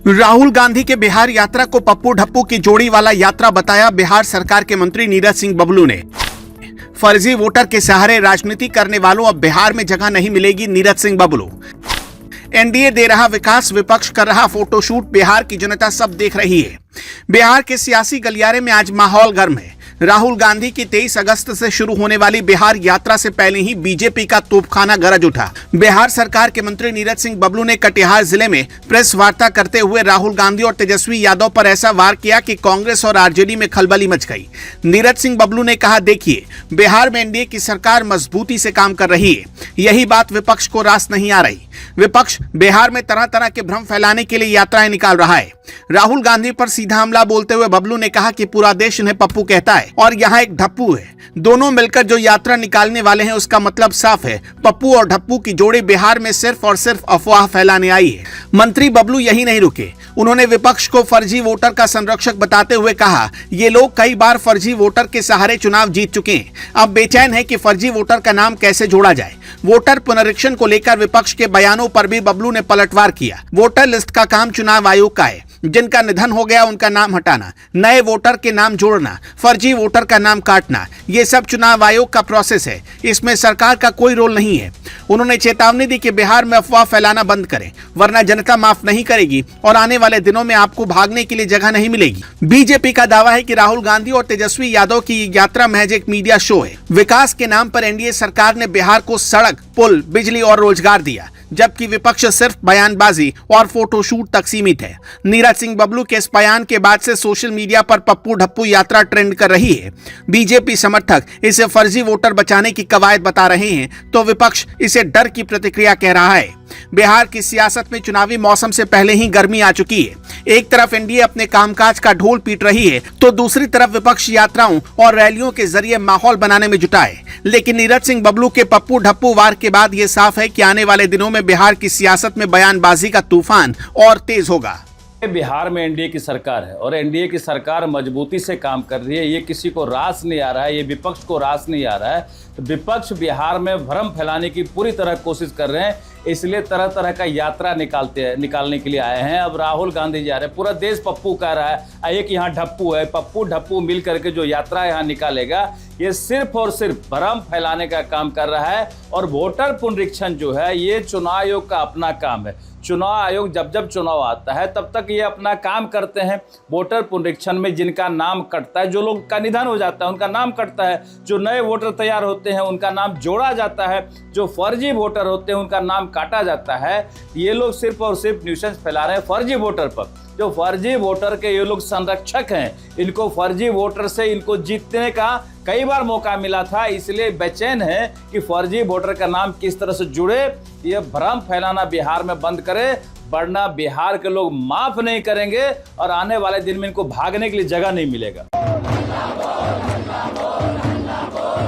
राहुल गांधी के बिहार यात्रा को पप्पू ढप्पू की जोड़ी वाला यात्रा बताया बिहार सरकार के मंत्री नीरज सिंह बबलू ने। फर्जी वोटर के सहारे राजनीति करने वालों अब बिहार में जगह नहीं मिलेगी, नीरज सिंह बबलू। एनडीए दे रहा विकास, विपक्ष कर रहा फोटोशूट, बिहार की जनता सब देख रही है। बिहार के सियासी गलियारे में आज माहौल गर्म है। राहुल गांधी की 23 अगस्त से शुरू होने वाली बिहार यात्रा से पहले ही बीजेपी का तोपखाना गरज उठा। बिहार सरकार के मंत्री नीरज सिंह बबलू ने कटिहार जिले में प्रेस वार्ता करते हुए राहुल गांधी और तेजस्वी यादव पर ऐसा वार किया कि कांग्रेस और आरजेडी में खलबली मच गई। नीरज सिंह बबलू ने कहा, देखिए, बिहार में एनडीए की सरकार मजबूती से काम कर रही है, यही बात विपक्ष को रास नहीं आ रही। विपक्ष बिहार में तरह तरह के भ्रम फैलाने के लिए यात्राएं निकाल रहा है। राहुल गांधी पर सीधा हमला बोलते हुए बबलू ने कहा कि पूरा देश उन्हें पप्पू कहता है और यहाँ एक ढप्पू है। दोनों मिलकर जो यात्रा निकालने वाले हैं उसका मतलब साफ है, पप्पू और ढप्पू की जोड़ी बिहार में सिर्फ और सिर्फ अफवाह फैलाने आई है। मंत्री बबलू यही नहीं रुके, उन्होंने विपक्ष को फर्जी वोटर का संरक्षक बताते हुए कहा, ये लोग कई बार फर्जी वोटर के सहारे चुनाव जीत चुके हैं, अब बेचैन है कि फर्जी वोटर का नाम कैसे जोड़ा जाए। वोटर पुनरीक्षण को लेकर विपक्ष के बयानों पर भी बबलू ने पलटवार किया। वोटर लिस्ट का काम चुनाव आयोग का है, जिनका निधन हो गया उनका नाम हटाना, नए वोटर के नाम जोड़ना, फर्जी वोटर का नाम काटना, ये सब चुनाव आयोग का प्रोसेस है, इसमें सरकार का कोई रोल नहीं है। उन्होंने चेतावनी दी कि बिहार में अफवाह फैलाना बंद करें, वरना जनता माफ नहीं करेगी और आने वाले दिनों में आपको भागने के लिए जगह नहीं मिलेगी। बीजेपी का दावा है कि राहुल गांधी और तेजस्वी यादव की यात्रा महज एक मीडिया शो है। विकास के नाम पर एनडीए सरकार ने बिहार को सड़क, पुल, बिजली और रोजगार दिया, जबकि विपक्ष सिर्फ बयानबाजी और फोटोशूट तक सीमित है। नीरज सिंह बबलू के इस बयान के बाद से सोशल मीडिया पर पप्पू ढप्पू यात्रा ट्रेंड कर रही है। बीजेपी समर्थक इसे फर्जी वोटर बचाने की कवायद बता रहे हैं, तो विपक्ष इसे डर की प्रतिक्रिया कह रहा है। बिहार की सियासत में चुनावी मौसम से पहले ही गर्मी आ चुकी है। एक तरफ एनडीए अपने कामकाज का ढोल पीट रही है, तो दूसरी तरफ विपक्ष यात्राओं और रैलियों के जरिए माहौल बनाने में जुटा है। लेकिन नीरज सिंह बबलू के पप्पू ढप्पू वार के बाद ये साफ है कि आने वाले दिनों में बिहार की सियासत में बयानबाजी का तूफान और तेज होगा। बिहार में एनडीए की सरकार है और एनडीए की सरकार मजबूती से काम कर रही है। ये किसी को रास नहीं आ रहा है, ये विपक्ष को रास नहीं आ रहा है। तो विपक्ष बिहार में भ्रम फैलाने की पूरी तरह कोशिश कर रहे हैं, इसलिए तरह तरह का यात्रा निकालने के लिए आए हैं। अब राहुल गांधी जा रहे हैं, पूरा देश पप्पू कह रहा है, एक यहाँ ढप्पू है। पप्पू ढप्पू मिल करके जो यात्रा यहाँ निकालेगा, ये सिर्फ और सिर्फ भ्रम फैलाने का काम कर रहा है। और वोटर पुनरीक्षण जो है, ये चुनाव आयोग का अपना काम है। चुनाव आयोग जब चुनाव आता है तब तक ये अपना काम करते हैं। वोटर पुनरीक्षण में जिनका नाम कटता है, जो लोग का निधन हो जाता है उनका नाम कटता है, जो नए वोटर तैयार होते हैं उनका नाम जोड़ा जाता है, जो फर्जी वोटर होते हैं उनका नाम काटा जाता है। ये लोग सिर्फ और सिर्फ न्यूसेंस फैला रहे हैं फर्जी वोटर पर। जो फर्जी वोटर के ये लोग संरक्षक हैं, इनको फर्जी वोटर से इनको जीतने का कई बार मौका मिला था, इसलिए बेचैन है कि फर्जी वोटर का नाम किस तरह से जुड़े। ये भ्रम फैलाना बिहार में बंद करे, वरना बिहार के लोग माफ नहीं करेंगे और आने वाले दिन में इनको भागने के लिए जगह नहीं मिलेगा।